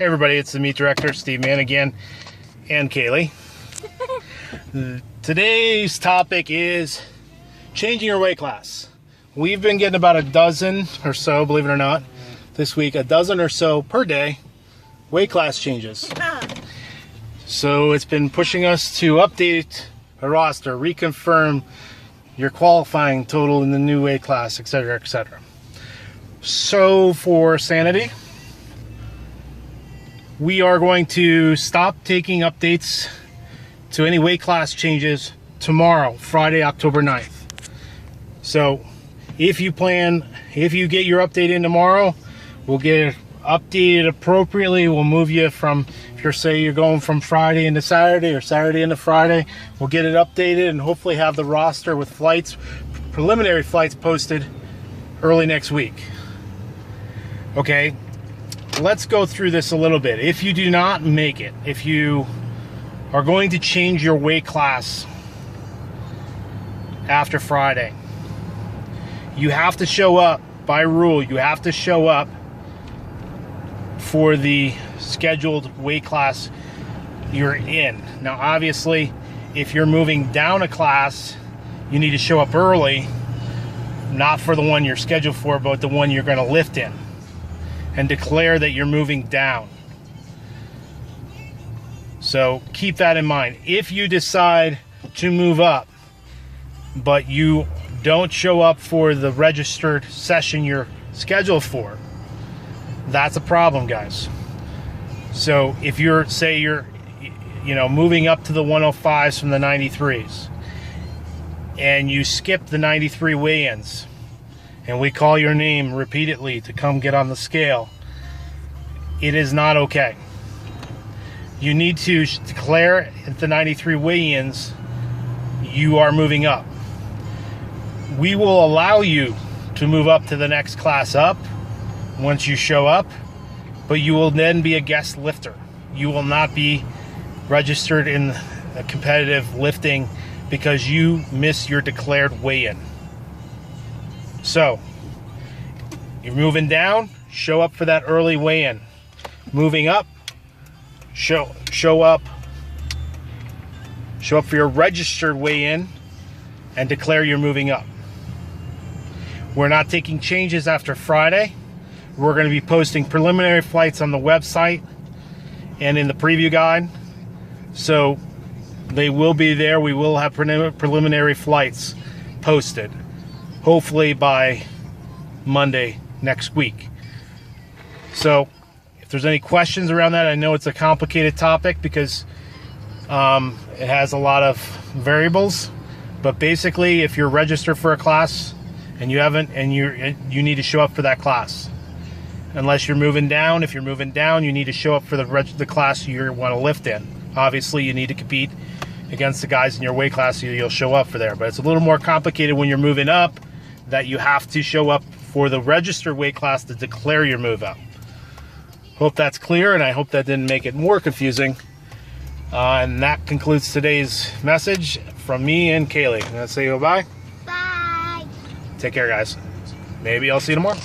Hey everybody, it's the Meet Director, Steve Mann again, and Kaylee. Today's topic is changing your weight class. We've been getting about a dozen or so, believe it or not, this week, a dozen or so per day weight class changes. So it's been pushing us to update a roster, reconfirm your qualifying total in the new weight class, etc., etc. So for sanity, we are going to stop taking updates to any weight class changes tomorrow, Friday, October 9th. So if you get your update in tomorrow, we'll get it updated appropriately. We'll move you from, if you're going from Friday into Saturday or Saturday into Friday, we'll get it updated and hopefully have the roster with flights, preliminary flights posted early next week. Okay. Let's go through this a little bit. If you do not make it, if you are going to change your weight class after Friday, you have to show up by rule. You have to show up for the scheduled weight class you're in. Now, obviously, if you're moving down a class, you need to show up early, not for the one you're scheduled for, but the one you're going to lift in, and declare that you're moving down. So keep that in mind. If you decide to move up, but you don't show up for the registered session you're scheduled for, that's a problem, guys. So if you're, say you're, moving up to the 105s from the 93s, and you skip the 93 weigh-ins, and we call your name repeatedly to come get on the scale, it is not okay. You need to declare at the 93 weigh-ins you are moving up. We will allow you to move up to the next class up once you show up, but you will then be a guest lifter. You will not be registered in a competitive lifting because you missed your declared weigh-in. So, you're moving down, show up for that early weigh-in. Moving up, show up for your registered weigh-in and declare you're moving up. We're not taking changes after Friday. We're going to be posting preliminary flights on the website and in the preview guide. So they will be there. We will have preliminary flights posted, hopefully by Monday next week. So if there's any questions around that, I know it's a complicated topic because it has a lot of variables, but basically if you're registered for a class and you haven't, and you need to show up for that class. Unless you're moving down, if you're moving down, you need to show up for the class you want to lift in. Obviously you need to compete against the guys in your weight class, so you'll show up for there. But it's a little more complicated when you're moving up, that you have to show up for the registered weight class to declare your move up. Hope that's clear, and I hope that didn't make it more confusing. And that concludes today's message from me and Kaylee. I'm gonna say bye. Bye. Take care, guys. Maybe I'll see you tomorrow.